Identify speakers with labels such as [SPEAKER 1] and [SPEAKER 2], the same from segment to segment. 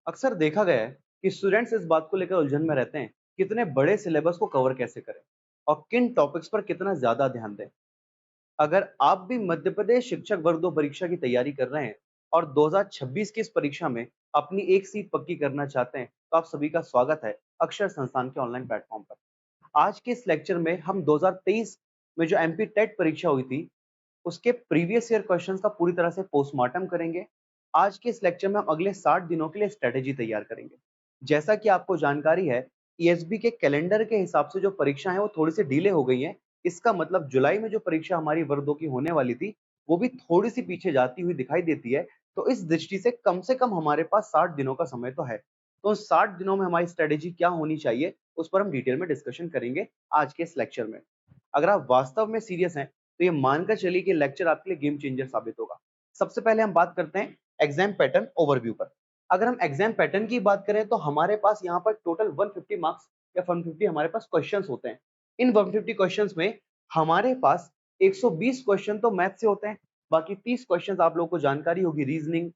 [SPEAKER 1] अक्सर देखा गया है कि स्टूडेंट्स इस बात को लेकर उलझन में रहते हैं कि इतने बड़े सिलेबस को कवर कैसे करें और किन टॉपिक्स पर कितना ज्यादा ध्यान दें। अगर आप भी मध्य प्रदेश शिक्षक वर्ग 2 परीक्षा की तैयारी कर रहे हैं और 2026 की इस परीक्षा में अपनी एक सीट पक्की करना चाहते हैं, तो आप सभी का स्वागत है अक्षर संस्थान के ऑनलाइन प्लेटफॉर्म पर। आज के इस लेक्चर में हम 2023 में जो एमपी टेट परीक्षा हुई थी उसके प्रीवियस ईयर क्वेश्चंस का पूरी तरह से पोस्टमार्टम करेंगे। आज के इस लेक्चर में हम अगले 60 दिनों के लिए स्ट्रेटेजी तैयार करेंगे। जैसा कि आपको जानकारी है, ईएसबी के कैलेंडर के हिसाब से जो परीक्षा है वो थोड़ी सी डिले हो गई है। इसका मतलब जुलाई में जो परीक्षा हमारी वर्ग 2 की होने वाली थी, वो भी थोड़ी सी पीछे जाती हुई दिखाई देती है। तो इस दृष्टि से कम हमारे पास 60 दिनों का समय तो है। तो उन 60 दिनों में हमारी स्ट्रेटेजी क्या होनी चाहिए, उस पर हम डिटेल में डिस्कशन करेंगे आज के इस लेक्चर में। अगर आप वास्तव में सीरियस हैं, तो ये मानकर चलिए कि लेक्चर आपके लिए गेम चेंजर साबित होगा। सबसे पहले हम बात करते हैं एग्जाम पैटर्न ओवरव्यू पर। अगर हम एग्जाम पैटर्न की बात करें तो हमारे पास यहाँ पर टोटल 150 मार्क्स या 150 हमारे पास क्वेश्चंस होते हैं। इन 150 क्वेश्चंस में हमारे पास 120 क्वेश्चन तो मैथ से होते हैं, बाकी 30 क्वेश्चंस आप लोगों को जानकारी होगी रीजनिंग,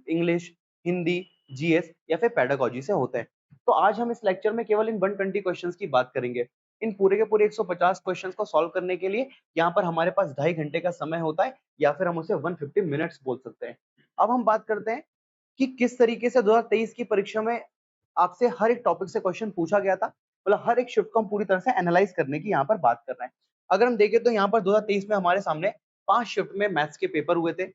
[SPEAKER 1] इंग्लिश, हिंदी, जीएस या फिर पेडागोजी से होते हैं। तो आज हम इस लेक्चर में केवल इन 120 क्वेश्चंस की बात करेंगे। इन पूरे के पूरे 150 क्वेश्चंस को सॉल्व करने के लिए यहाँ पर हमारे पास 2.5 घंटे का समय होता है, या फिर हम उसे 150 मिनट्स बोल सकते हैं। अब हम बात करते हैं कि किस तरीके से 2023 की परीक्षा में आपसे हर एक टॉपिक से क्वेश्चन पूछा गया था। मतलब हर एक शिफ्ट को हम पूरी तरह से एनालाइज करने की यहाँ पर बात कर रहे हैं। अगर हम देखें तो यहाँ पर 2023 में हमारे सामने 5 शिफ्ट में मैथ्स के पेपर हुए थे।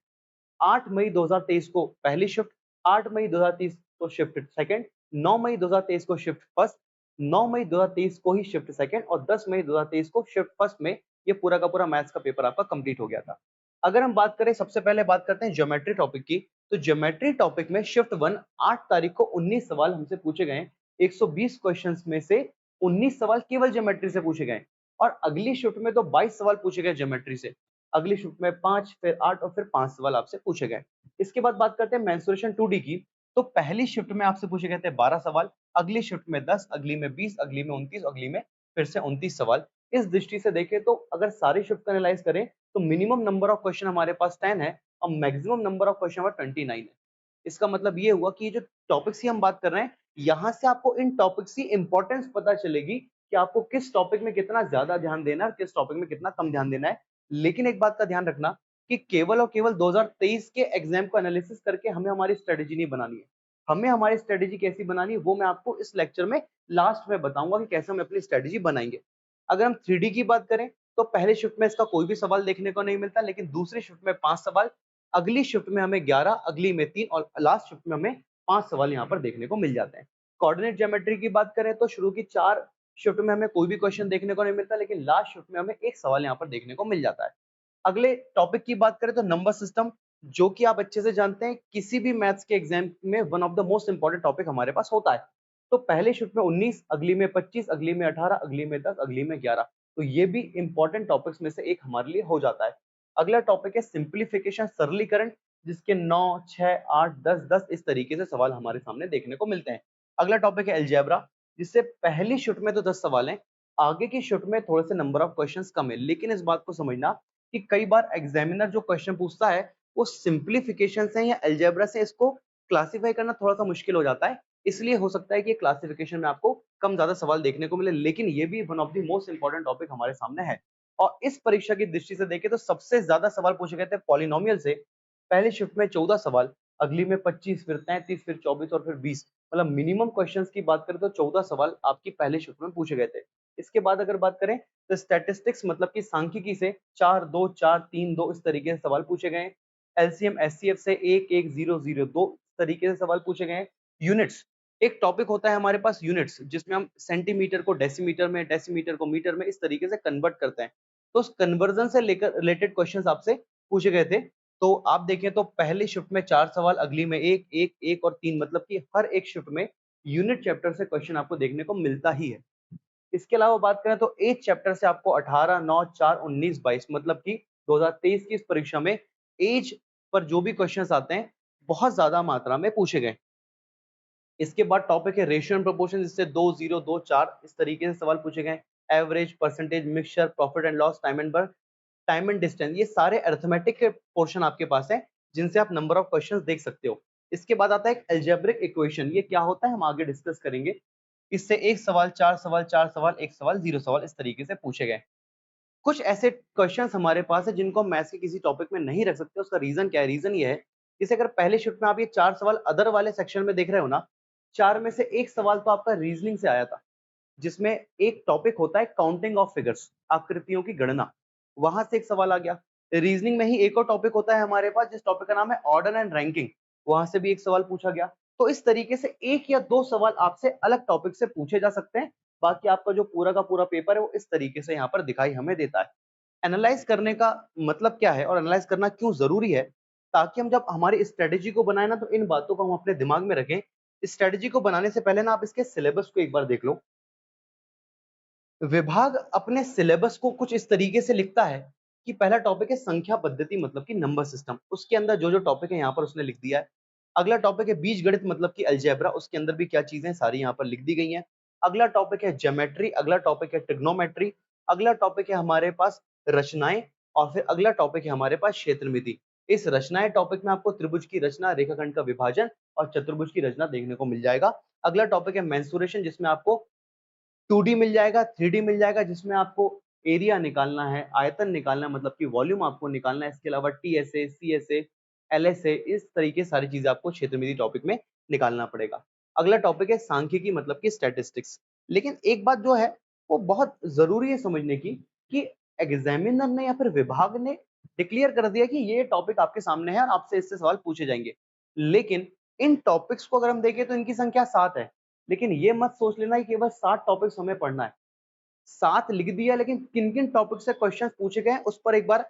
[SPEAKER 1] 8 मई 2023 को पहली शिफ्ट, 8 मई 2023 को शिफ्ट सेकंड, 9 मई 2023 को शिफ्ट फर्स्ट, 9 मई 2023 को ही शिफ्ट सेकंड और 10 मई 2023 को शिफ्ट फर्स्ट में ये पूरा का पूरा मैथ्स का पेपर आपका कंप्लीट हो गया था। अगर हम बात करें, सबसे पहले बात करते हैं ज्योमेट्री टॉपिक की, तो ज्योमेट्री टॉपिक में शिफ्ट 1 8 तारीख को 19 सवाल हमसे पूछे गए। 120 क्वेश्चंस में से 19 सवाल केवल ज्योमेट्री से पूछे गए और अगली शिफ्ट में तो 22 सवाल पूछे गए ज्योमेट्री से। अगली शिफ्ट में 5, फिर 8 और फिर 5 सवाल आपसे पूछे गए। इसके बाद बात करते हैं मेंसुरेशन 2D की, तो पहली शिफ्ट में आपसे पूछे गए थे 12 सवाल, अगली शिफ्ट में 10, अगली में 20, अगली में 29, अगली में फिर से 29 सवाल। इस दृष्टि से देखें तो अगर सारी शिफ्ट को एनालाइज करें तो मिनिमम नंबर ऑफ क्वेश्चन हमारे पास 10 है और मैक्सिमम नंबर ऑफ क्वेश्चन हमारा 29 है। इसका मतलब ये हुआ कि ये जो टॉपिक्स की हम बात कर रहे हैं, यहाँ से आपको इन टॉपिक्स की इंपॉर्टेंस पता चलेगी कि आपको किस टॉपिक में कितना ज्यादा ध्यान देना है और किस टॉपिक में कितना कम ध्यान देना है। लेकिन एक बात का ध्यान रखना कि केवल और केवल 2023 के एग्जाम को एनालिसिस करके हमें हमारी स्ट्रेटेजी नहीं बनानी है। हमें हमारी स्ट्रेटेजी कैसी बनानी है वो मैं आपको इस लेक्चर में लास्ट में बताऊंगा कि कैसे हम अपनी स्ट्रेटेजी बनाएंगे। अगर हम 3D की बात करें तो पहले शिफ्ट में इसका कोई भी सवाल देखने को नहीं मिलता, लेकिन दूसरी शिफ्ट में 5 सवाल, अगली शिफ्ट में हमें 11, अगली में 3 और लास्ट शिफ्ट में हमें 5 सवाल यहाँ पर देखने को मिल जाते हैं। कोऑर्डिनेट ज्योमेट्री की बात करें तो शुरू की 4 शिफ्ट में हमें कोई भी क्वेश्चन देखने को नहीं मिलता, लेकिन लास्ट शिफ्ट में हमें एक सवाल यहाँ पर देखने को मिल जाता है। अगले टॉपिक की बात करें तो नंबर सिस्टम, जो कि आप अच्छे से जानते हैं किसी भी मैथ्स के एग्जाम में one of the most important topic हमारे पास होता है। तो पहले शिफ्ट में 19, अगली में 25, अगली में 18, अगली में 10, अगली में 11। तो ये भी इंपॉर्टेंट टॉपिक्स में से एक हमारे लिए हो जाता है। अगला टॉपिक है सिंप्लीफिकेशन, सरलीकरण, जिसके 9, 6, 8, 10, 10 इस तरीके से सवाल हमारे सामने देखने को मिलते हैं। अगला टॉपिक है अलजेब्रा, जिससे पहली शिफ्ट में तो 10 सवाल हैं, आगे की शिफ्ट में थोड़े से नंबर ऑफ क्वेश्चंस कम है। लेकिन इस बात को समझना कि कई बार एग्जामिनर जो क्वेश्चन पूछता है वो सिंप्लीफिकेशन से या अलजेब्रा से, इसको क्लासिफाई करना थोड़ा सा मुश्किल हो जाता है। इसलिए हो सकता है कि क्लासिफिकेशन में आपको कम ज्यादा सवाल देखने को मिले, लेकिन ये भी one of the most important topic हमारे सामने है। और इस परीक्षा की दृष्टि से देखें तो सबसे ज्यादा सवाल पूछे गए थे पॉलिनोमियल से। पहली शिफ्ट में 14 सवाल, अगली में 25, फिर 33, फिर 24 और फिर 20। मतलब मिनिमम क्वेश्चंस की बात करें तो 14 सवाल आपकी पहले शिफ्ट में पूछे गए थे। इसके बाद अगर बात करें तो स्टैटिस्टिक्स मतलब कि सांख्यिकी से 4, 2, 4, 3, 2 इस तरीके से सवाल पूछे गए। एलसीएम एचसीएफ से 1, 1, 0, 0, 2 इस तरीके से सवाल पूछे गए। यूनिट्स, एक टॉपिक होता है हमारे पास यूनिट्स, जिसमें हम सेंटीमीटर को डेसीमीटर में, डेसीमीटर को मीटर में इस तरीके से कन्वर्ट करते हैं। तो उस कन्वर्जन से लेकर रिलेटेड क्वेश्चंस आपसे पूछे गए थे। तो आप देखें तो पहली शिफ्ट में 4 सवाल, अगली में 1, 1, 1 और 3, मतलब कि हर एक शिफ्ट में यूनिट चैप्टर से क्वेश्चन आपको देखने को मिलता ही है। इसके अलावा बात करें तो एज चैप्टर से आपको 18, 9, 4, 19, 22, मतलब कि 2023 की इस परीक्षा में एज पर जो भी क्वेश्चंस आते हैं बहुत ज्यादा मात्रा में पूछे गए। इसके बाद टॉपिक है रेशियो एंड प्रोपोर्शन, जिससे 2, 0, 2, 4 इस तरीके से सवाल पूछे गए। Average, percentage, mixture, profit and loss, time and work, time and distance, ये सारे अरिथमेटिक के पोर्शन आपके पास है जिनसे आप नंबर ऑफ क्वेश्चंस देख सकते हो। इसके बाद आता है एक अलजेब्रिक इक्वेशन। ये क्या होता है हम आगे डिस्कस करेंगे। इससे एक सवाल, चार सवाल, चार सवाल, एक सवाल, 0 सवाल इस तरीके से पूछे गए। कुछ ऐसे क्वेश्चंस हमारे पास है जिनको हम मैथ्स के किसी टॉपिक में नहीं रख सकते। उसका रीजन क्या है? रीजन ये है, जैसे अगर पहले शिफ्ट में आप ये 4 सवाल अदर वाले सेक्शन में देख रहे हो ना, 4 में से एक सवाल तो आपका रीजनिंग से आया था, जिसमें एक टॉपिक होता है काउंटिंग ऑफ फिगर्स, आकृतियों की गणना। वहां से एक सवाल आ गया। रीजनिंग में ही एक और टॉपिक होता है हमारे पास जिस टॉपिक का नाम है ऑर्डर एंड रैंकिंग, वहां से भी एक सवाल पूछा गया। तो इस तरीके से एक या दो सवाल आपसे अलग टॉपिक से पूछे जा सकते हैं। बाकी आपका जो पूरा का पूरा पेपर है वो इस तरीके से यहाँ पर दिखाई हमें देता है। एनालाइज करने का मतलब क्या है और एनालाइज करना क्यों जरूरी है, ताकि हम जब हमारी स्ट्रेटेजी को बनाए ना, तो इन बातों को हम अपने दिमाग में रखें। स्ट्रेटेजी को बनाने से पहले ना आप इसके सिलेबस को एक बार देख लो। विभाग अपने सिलेबस को कुछ इस तरीके से लिखता है कि पहला टॉपिक है संख्या पद्धति मतलब कि नंबर सिस्टम, उसके अंदर जो जो टॉपिक है यहाँ पर उसने लिख दिया है। अगला टॉपिक है बीज गणित मतलब कि अलजेब्रा, उसके अंदर भी क्या चीजें सारी यहाँ पर लिख दी गई हैं। अगला टॉपिक है ज्योमेट्री, अगला टॉपिक है ट्रिग्नोमेट्री, अगला टॉपिक है हमारे पास रचनाएं, और फिर अगला टॉपिक है हमारे पास क्षेत्रमिति। इस रचनाएं टॉपिक में आपको त्रिभुज की रचना, रेखाखंड का विभाजन और चतुर्भुज की रचना देखने को मिल जाएगा। अगला टॉपिक है मेंसुरेशन, जिसमें आपको 2D मिल जाएगा, 3D मिल जाएगा, जिसमें आपको एरिया निकालना है, आयतन निकालना है, मतलब कि वॉल्यूम आपको निकालना है। इसके अलावा टीएसए, सीएसए, एलएसए, इस तरीके सारी चीजें आपको क्षेत्रमिति टॉपिक में निकालना पड़ेगा। अगला टॉपिक है सांख्यिकी मतलब कि स्टैटिस्टिक्स। लेकिन एक बात जो है वो बहुत जरूरी है समझने की, कि एग्जामिनर ने या फिर विभाग ने डिक्लेयर कर दिया कि ये टॉपिक आपके सामने है और आपसे इससे सवाल पूछे जाएंगे। लेकिन इन टॉपिक्स को अगर हम देखें तो इनकी संख्या 7 है। लेकिन ये मत सोच लेना कि केवल 7 टॉपिक्स हमें पढ़ना है। 7 लिख दिया, लेकिन किन किन टॉपिक से क्वेश्चन पूछे गए हैं उस पर एक बार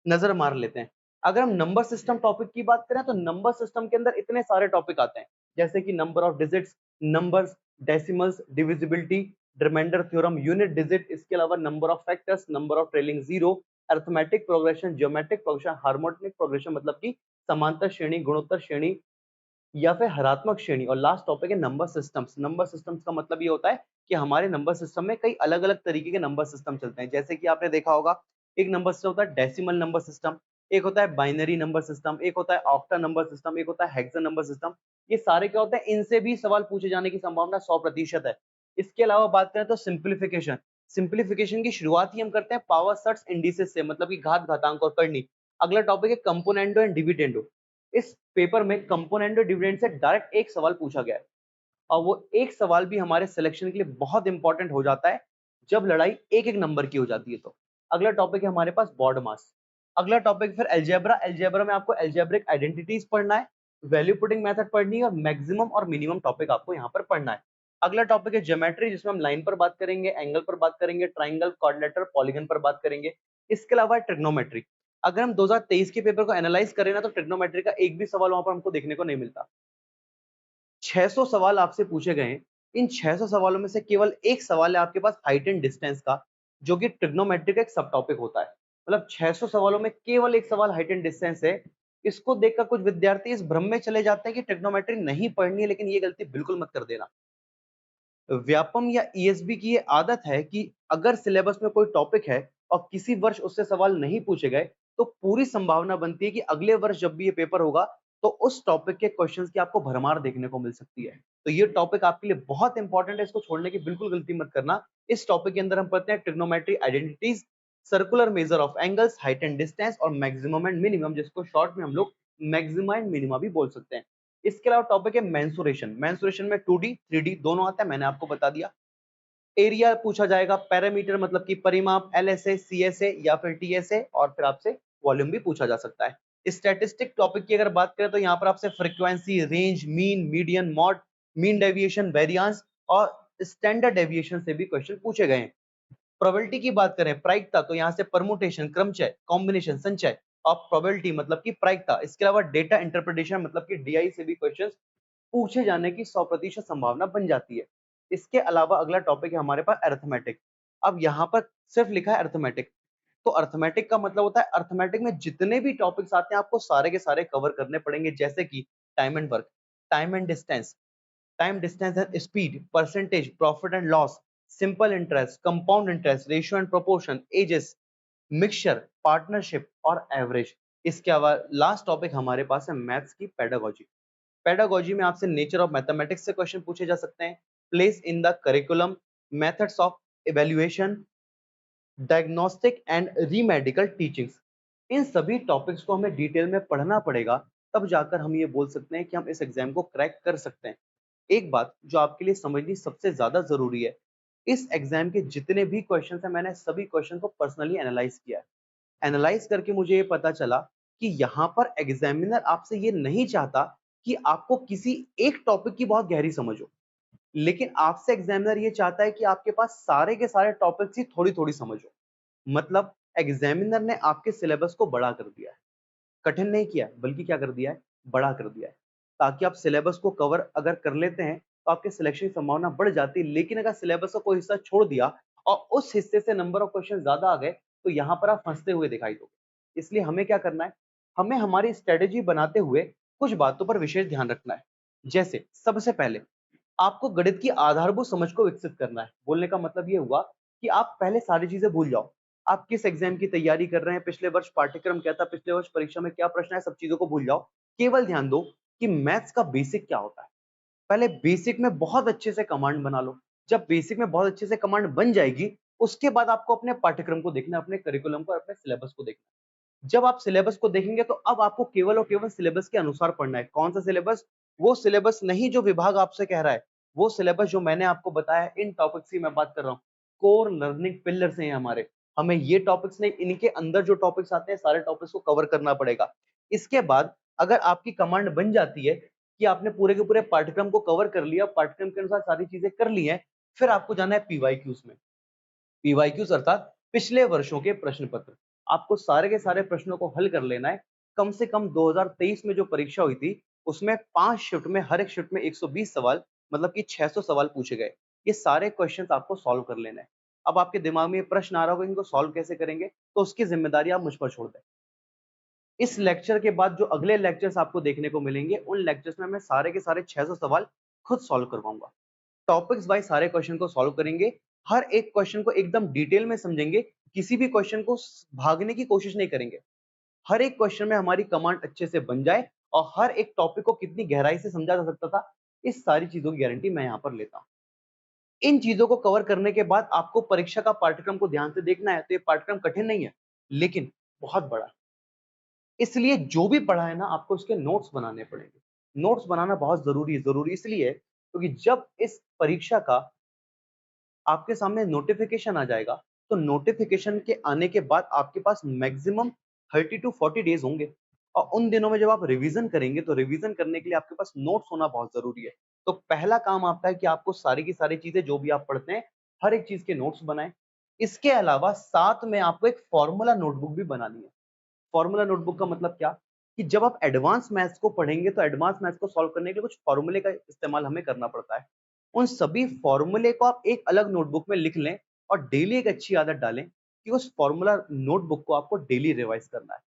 [SPEAKER 1] नजर मार लेते हैं। अगर हम नंबर सिस्टम टॉपिक की बात करें तो नंबर सिस्टम के अंदर इतने सारे टॉपिक आते हैं, जैसे कि number of digits, numbers, decimals, divisibility, remainder theorem, unit digit, इसके अलावा number of factors, number of trailing zero, arithmetic progression, geometric progression, harmonic progression मतलब कि समांतर श्रेणी, गुणोत्तर श्रेणी या फिर हरात्मक श्रेणी, और लास्ट टॉपिक है नंबर सिस्टम्स। नंबर सिस्टम्स का मतलब ये होता है कि हमारे नंबर सिस्टम में कई अलग अलग तरीके के नंबर सिस्टम चलते हैं। जैसे कि आपने देखा होगा, एक नंबर सिस्टम होता है डेसिमल नंबर सिस्टम, एक होता है बाइनरी नंबर सिस्टम, एक होता है ऑक्टा नंबर सिस्टम, एक होता है हेक्सा नंबर सिस्टम। ये सारे क्या होते हैं, इनसे भी सवाल पूछे जाने की संभावना 100% है। इसके अलावा बात करें तो सिंप्लीफिकेशन, सिंप्लीफिकेशन की शुरुआत ही हम करते हैं पावर सर्ट्स इंडिसेस से, मतलब कि घात, घातांक और करनी। अगला टॉपिक है कंपोनेंडो एंड डिविडेंडो। इस पेपर में कंपोनेंडो डिविडेंड से डायरेक्ट एक सवाल पूछा गया है, और वो एक सवाल भी हमारे सिलेक्शन के लिए बहुत इंपॉर्टेंट हो जाता है जब लड़ाई एक एक नंबर की हो जाती है। तो अगला टॉपिक है हमारे पास बॉड मास। अगला टॉपिक फिर अलजेब्रा। अलजेब्रा में आपको अलजेब्रिक आइडेंटिटीज पढ़ना है, वैल्यू पुटिंग मेथड पढ़नी है, और मैक्सिमम और मिनिमम टॉपिक आपको यहाँ पर पढ़ना है। अगला टॉपिक है ज्योमेट्री, जिसमें हम लाइन पर बात करेंगे, एंगल पर बात करेंगे, ट्राइंगल, क्वाड्रिलेटरल, पॉलीगन पर बात करेंगे। इसके अलावा ट्रिग्नोमेट्री। अगर हम 2023 के पेपर को एनालाइज करें ना, तो ट्रिग्नोमेट्री का एक भी सवाल वहां पर हमको देखने को नहीं मिलता। 600 सवाल आपसे पूछे गए हैं। इन 600 सवालों में से केवल एक सवाल है आपके पास हाइट एंड डिस्टेंस का, जो कि ट्रिग्नोमेट्री का एक सब टॉपिक होता है। मतलब 600 सवालों में केवल एक सवाल हाइट एंड डिस्टेंस है। इसको देखकर कुछ विद्यार्थी इस भ्रम में चले जाते हैं कि ट्रिग्नोमेट्री नहीं पढ़नी है, लेकिन ये गलती बिल्कुल मत कर देना। व्यापम या ईएसबी की ये आदत है कि अगर सिलेबस में कोई टॉपिक है और किसी वर्ष उससे सवाल नहीं पूछे गए, तो पूरी संभावना बनती है कि अगले वर्ष जब भी ये पेपर होगा तो उस टॉपिक के क्वेश्चंस की आपको भरमार देखने को मिल सकती है। तो ये टॉपिक आपके लिए बहुत इंपॉर्टेंट है, इसको छोड़ने की बिल्कुल गलती मत करना। इस टॉपिक के अंदर हम पढ़ते हैं trigonometry identities, circular measure of angles, height and distance, और मैक्सिमम एंड मिनिमम, जिसको शॉर्ट में हम लोग मैक्सिमा एंड मिनिमा भी बोल सकते हैं। इसके अलावा टॉपिक है मेंसुरेशन। मेंसुरेशन में 2D 3D दोनों आता है, मैंने आपको बता दिया। एरिया पूछा जाएगा, पैरामीटर मतलब कि परिमाप, एलएसए, सीएसए या फिर टीएसए, और फिर आपसे वॉल्यूम भी पूछा जा सकता है। स्टैटिस्टिक टॉपिक की अगर बात करें तो यहाँ पर आपसे frequency, range, mean, median, mod, mean deviation, variance और स्टैंडर्ड डेविएशन से भी क्वेश्चन पूछे गए हैं। प्रोबेबिलिटी की बात करें, प्रायिकता, तो यहाँ से परमुटेशन, क्रमचय, कॉम्बिनेशन, संचय ऑफ प्रोबेबिलिटी मतलब कि प्रायिकता। इसके अलावा डेटा इंटरप्रिटेशन मतलब कि डीआई से भी क्वेश्चंस पूछे जाने की 100% संभावना बन जाती है। इसके अलावा अगला टॉपिक है हमारे पास अरिथमेटिक। अब यहाँ पर सिर्फ लिखा है अरिथमेटिक, तो अरिथमेटिक का मतलब होता है अरिथमेटिक में जितने भी टॉपिक्स आते हैं आपको सारे के सारे कवर करने पड़ेंगे, जैसे कि time and work, time and distance, time distance and speed, percentage, profit and loss, simple interest, compound interest, ratio and proportion, ages, mixture, partnership और एवरेज। इसके अलावा लास्ट टॉपिक हमारे पास है मैथ्स की पेडागोजी। पेडागोजी में आपसे नेचर ऑफ मैथमेटिक्स से question पूछे जा सकते हैं, place in the curriculum, methods of evaluation, diagnostic and remedial teachings. इन सभी टॉपिक्स को हमें डिटेल में पढ़ना पड़ेगा, तब जाकर हम ये बोल सकते हैं कि हम इस एग्जाम को क्रैक कर सकते हैं। एक बात जो आपके लिए समझनी सबसे ज्यादा जरूरी है, इस एग्जाम के जितने भी क्वेश्चन है मैंने सभी क्वेश्चन को पर्सनली एनालाइज किया है। एनालाइज करके मुझे ये पता चला कि यहाँ पर एग्जामिनर आपसे ये नहीं चाहता कि आपको किसी एक टॉपिक की बहुत गहरी समझ हो, लेकिन आपसे एग्जामिनर ये चाहता है कि आपके पास सारे के सारे टॉपिक्स की थोड़ी थोड़ी समझ हो। मतलब एग्जामिनर ने आपके सिलेबस को बड़ा कर दिया है, कठिन नहीं किया बल्कि क्या कर दिया है, बड़ा कर दिया है, ताकि आप सिलेबस को कवर अगर कर लेते हैं तो आपके सिलेक्शन की संभावना बढ़ जाती है। लेकिन अगर सिलेबस का कोई हिस्सा छोड़ दिया और उस हिस्से से नंबर ऑफ क्वेश्चन ज्यादा आ गए तो यहाँ पर आप फंसते हुए दिखाई दोगे। इसलिए हमें क्या करना है, हमें हमारी स्ट्रेटेजी बनाते हुए कुछ बातों पर विशेष ध्यान रखना है। जैसे सबसे पहले आपको गणित की आधारभूत समझ को विकसित करना है। बोलने का मतलब ये हुआ कि आप पहले सारी चीजें भूल जाओ, आप किस एग्जाम की तैयारी कर रहे हैं, पिछले वर्ष पाठ्यक्रम क्या था, पिछले वर्ष परीक्षा में क्या प्रश्न है, सब चीजों को भूल जाओ। केवल ध्यान दो कि मैथ्स का बेसिक क्या होता है। पहले बेसिक में बहुत अच्छे से कमांड बना लो। जब बेसिक में बहुत अच्छे से कमांड बन जाएगी, उसके बाद आपको अपने पाठ्यक्रम को देखना है, अपने करिकुलम को, अपने सिलेबस को देखना है। जब आप सिलेबस को देखेंगे तो अब आपको केवल और केवल सिलेबस के अनुसार पढ़ना है। कौन सा सिलेबस? वो सिलेबस नहीं जो विभाग आपसे कह रहा है, वो सिलेबस जो मैंने आपको बताया है। इन टॉपिक्स की मैं बात कर रहा हूँ, कोर लर्निंग पिलर्स हैं हमारे। हमें ये टॉपिक्स नहीं, इनके अंदर जो टॉपिक्स आते हैं सारे टॉपिक्स को कवर करना पड़ेगा। इसके बाद अगर आपकी कमांड बन जाती है कि आपने पूरे के पूरे पाठ्यक्रम को कवर कर लिया, पाठ्यक्रम के अनुसार सारी चीजें कर ली हैं, फिर आपको जाना है पीवाईक्यूज में। पीवाईक्यूज अर्थात पिछले वर्षों के प्रश्न पत्र। आपको सारे के सारे प्रश्नों को हल कर लेना है। कम से कम 2023 में जो परीक्षा हुई थी उसमें 5 शिफ्ट में, हर एक शिफ्ट में 120 सवाल, मतलब कि 600 सवाल पूछे गए। ये सारे क्वेश्चंस आपको सॉल्व कर लेना है। अब आपके दिमाग में ये प्रश्न आ रहा होगा इनको सॉल्व कैसे करेंगे, तो उसकी जिम्मेदारी आप मुझ पर छोड़ दें। इस लेक्चर के बाद जो अगले लेक्चर्स आपको देखने को मिलेंगे, उन लेक्चर्स में मैं सारे के सारे 600 सवाल खुद सॉल्व करवाऊंगा। टॉपिक्स वाइज सारे क्वेश्चन को सॉल्व करेंगे, हर एक क्वेश्चन को एकदम डिटेल में समझेंगे, किसी भी क्वेश्चन को भागने की कोशिश नहीं करेंगे। हर एक क्वेश्चन में हमारी कमांड अच्छे से बन जाए और हर एक टॉपिक को कितनी गहराई से समझा जा सकता था, इस सारी चीजों की गारंटी मैं यहाँ पर लेता हूँ। इन चीजों को कवर करने के बाद आपको परीक्षा का पाठ्यक्रम को ध्यान से देखना है। तो ये पाठ्यक्रम कठिन नहीं है, लेकिन बहुत बड़ा है। इसलिए जो भी पढ़ा है ना, आपको उसके नोट्स बनाने पड़ेंगे। नोट्स बनाना बहुत जरूरी है। जरूरी इसलिए क्योंकि जब इस परीक्षा का आपके सामने नोटिफिकेशन आ जाएगा, तो नोटिफिकेशन के आने के बाद आपके पास मैक्सिमम 30 टू 40 डेज होंगे। और उन दिनों में जब आप रिवीजन करेंगे, तो रिवीजन करने के लिए आपके पास नोट्स होना बहुत जरूरी है। तो पहला काम आपका है कि आपको सारी की सारी चीजें जो भी आप पढ़ते हैं, हर एक चीज के नोट्स बनाएं। इसके अलावा साथ में आपको एक फॉर्मूला नोटबुक भी बनानी है। फॉर्मूला नोटबुक का मतलब क्या, कि जब आप एडवांस मैथ्स को पढ़ेंगे तो एडवांस मैथ्स को सॉल्व करने के लिए कुछ फॉर्मूले का इस्तेमाल हमें करना पड़ता है। उन सभी फॉर्मूले को आप एक अलग नोटबुक में लिख लें और डेली एक अच्छी आदत डालें कि उस फॉर्मूला नोटबुक को आपको डेली रिवाइज करना है।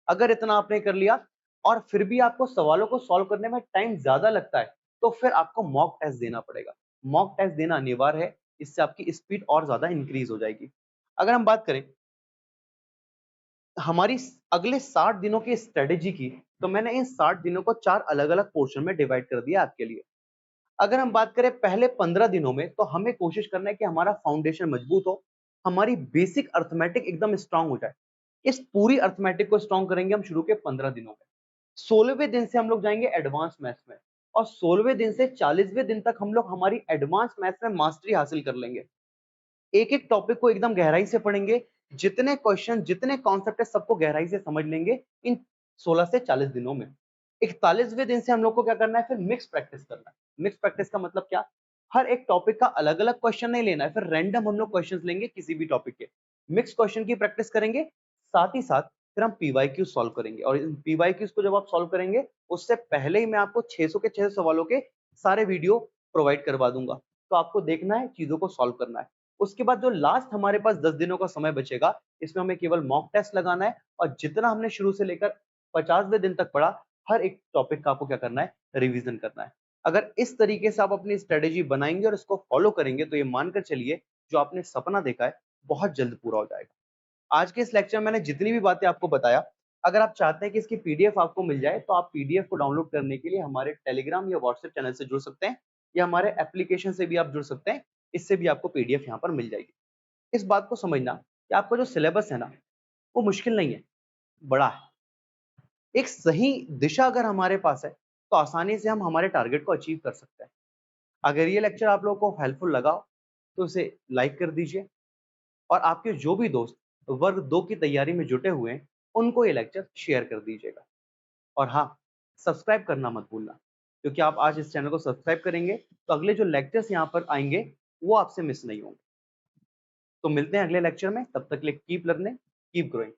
[SPEAKER 1] अगर इतना आपने कर लिया और फिर भी आपको सवालों को सॉल्व करने में टाइम ज्यादा लगता है, तो फिर आपको मॉक टेस्ट देना पड़ेगा। मॉक टेस्ट देना अनिवार्य है, इससे आपकी स्पीड और ज्यादा इंक्रीज हो जाएगी। अगर हम बात करें हमारी अगले 60 दिनों की स्ट्रेटेजी की, तो मैंने इन 60 दिनों को 4 अलग अलग पोर्शन में डिवाइड कर दिया आपके लिए। अगर हम बात करें पहले 15 दिनों में, तो हमें कोशिश करना है कि हमारा फाउंडेशन मजबूत हो, हमारी बेसिक अर्थमेटिक एकदम स्ट्रांग हो जाए। इस पूरी अर्थमेटिक को स्ट्रांग करेंगे हम शुरू के 15 दिनों में। 16वें दिन से हम लोग जाएंगे एडवांस मैथ्स में, और 16वें दिन से 40वें दिन तक हम लोग हमारी एडवांस मैथ्स में मास्टरी हासिल कर लेंगे। एक एक टॉपिक को एकदम गहराई से पढ़ेंगे, जितने क्वेश्चन, जितने कॉन्सेप्ट है, सबको गहराई से समझ लेंगे इन 16 से 40 दिनों में। 41वें दिन से हम लोग को क्या करना है, फिर मिक्स प्रैक्टिस करना है। मिक्स प्रैक्टिस का मतलब क्या, हर एक टॉपिक का अलग अलग क्वेश्चन नहीं लेना है, फिर रैंडम हम लोग क्वेश्चंस लेंगे किसी भी टॉपिक के, मिक्स क्वेश्चन की प्रैक्टिस करेंगे। साथ ही साथ फिर हम पीवाईक्यू सॉल्व करेंगे, और इन पीवाईक्यूज को जब आप सॉल्व करेंगे, उससे पहले ही मैं आपको 600 के 600 सवालों के सारे वीडियो प्रोवाइड करवा दूंगा। तो आपको देखना है, चीजों को सॉल्व करना है। उसके बाद जो लास्ट हमारे पास 10 दिनों का समय बचेगा, इसमें हमें केवल मॉक टेस्ट लगाना है, और जितना हमने शुरू से लेकर 50वें दिन तक पढ़ा, हर एक टॉपिक का आपको क्या करना है, रिवीजन करना है। अगर इस तरीके से आप अपनी स्ट्रेटेजी बनाएंगे और इसको फॉलो करेंगे, तो ये मानकर चलिए जो आपने सपना देखा है बहुत जल्द पूरा हो जाएगा। आज के इस लेक्चर में मैंने जितनी भी बातें आपको बताया, अगर आप चाहते हैं कि इसकी पीडीएफ आपको मिल जाए तो आप पीडीएफ को डाउनलोड करने के लिए हमारे टेलीग्राम या व्हाट्सएप चैनल से जुड़ सकते हैं या हमारे एप्लीकेशन से भी आप जुड़ सकते हैं। इससे भी आपको पीडीएफ यहाँ पर मिल जाएगी। इस बात को समझना कि आपका जो सिलेबस है ना, वो मुश्किल नहीं है, बड़ा है। एक सही दिशा अगर हमारे पास है तो आसानी से हम हमारे टारगेट को अचीव कर सकते हैं। अगर ये लेक्चर आप लोगों को हेल्पफुल लगा हो तो इसे लाइक कर दीजिए और आपके जो भी दोस्त वर्ग 2 की तैयारी में जुटे हुए हैं उनको ये लेक्चर शेयर कर दीजिएगा। और हाँ, सब्सक्राइब करना मत भूलना, क्योंकि आप आज इस चैनल को सब्सक्राइब करेंगे तो अगले जो लेक्चर्स यहाँ पर आएंगे वो आपसे मिस नहीं होंगे। तो मिलते हैं अगले लेक्चर में, तब तक के लिए कीप लर्निंग, कीप ग्रोइंग।